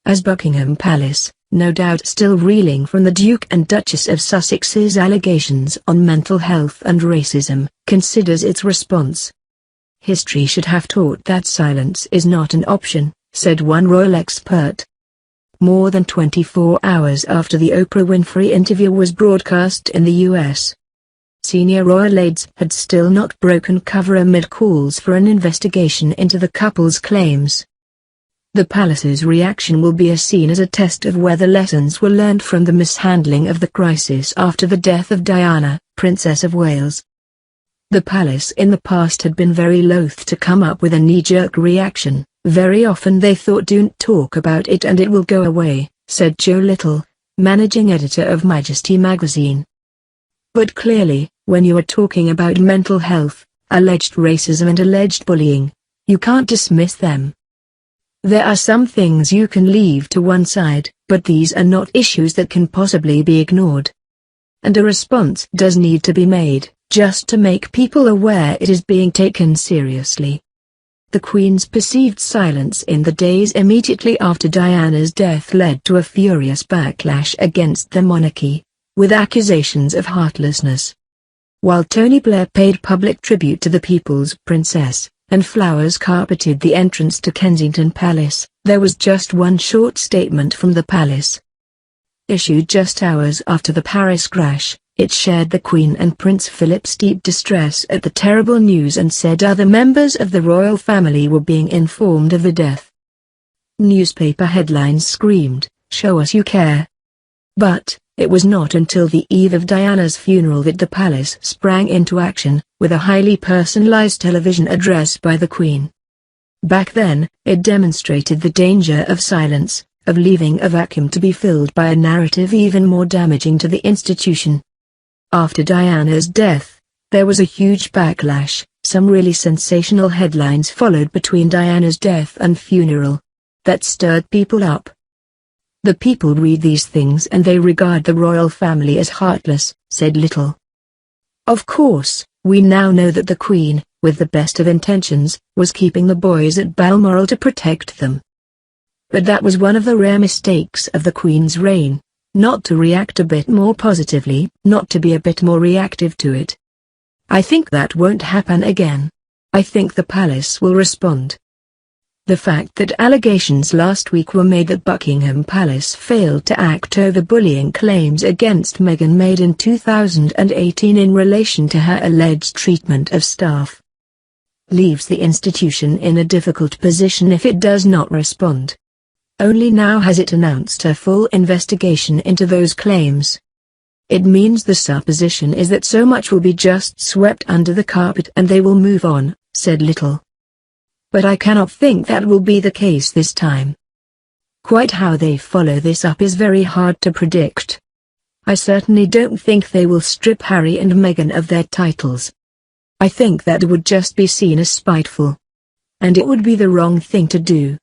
as Buckingham Palace, no doubt still reeling from the Duke and Duchess of Sussex's allegations on mental health and racism, considers its response. "History should have taught that silence is not an option," said one royal expert. More than 24 hours after the Oprah Winfrey interview was broadcast in the U.S., senior royal aides had still not broken cover amid calls for an investigation into the couple's claims. The palace's reaction will be seen as a test of whether lessons were learned from the mishandling of the crisis after the death of Diana, Princess of Wales. The palace in the past had been very loath to come up with a knee-jerk reaction. "Very often they thought, don't talk about it and it will go away," said Joe Little, managing editor of Majesty magazine. But clearly, when you are talking about mental health, alleged racism and alleged bullying, you can't dismiss them. There are some things you can leave to one side, but these are not issues that can possibly be ignored. And a response does need to be made, just to make people aware it is being taken seriously. The Queen's perceived silence in the days immediately after Diana's death led to a furious backlash against the monarchy, with accusations of heartlessness. While Tony Blair paid public tribute to the People's Princess, and flowers carpeted the entrance to Kensington Palace, there was just one short statement from the palace. Issued just hours after the Paris crash, it shared the Queen and Prince Philip's deep distress at the terrible news and said other members of the royal family were being informed of the death. Newspaper headlines screamed, "Show us you care." But it was not until the eve of Diana's funeral that the palace sprang into action, with a highly personalized television address by the Queen. Back then, it demonstrated the danger of silence, of leaving a vacuum to be filled by a narrative even more damaging to the institution. After Diana's death, there was a huge backlash. Some really sensational headlines followed between Diana's death and funeral. That stirred people up. "The people read these things and they regard the royal family as heartless," said Little. "Of course, we now know that the Queen, with the best of intentions, was keeping the boys at Balmoral to protect them. But that was one of the rare mistakes of the Queen's reign, not to react a bit more positively, not to be a bit more reactive to it. I think that won't happen again. I think the palace will respond." The fact that allegations last week were made that Buckingham Palace failed to act over bullying claims against Meghan made in 2018 in relation to her alleged treatment of staff leaves the institution in a difficult position if it does not respond. Only now has it announced a full investigation into those claims. It means the supposition is that so much will be just swept under the carpet and they will move on, said Little. But I cannot think that will be the case this time. Quite how they follow this up is very hard to predict. I certainly don't think they will strip Harry and Meghan of their titles. I think that would just be seen as spiteful. And it would be the wrong thing to do.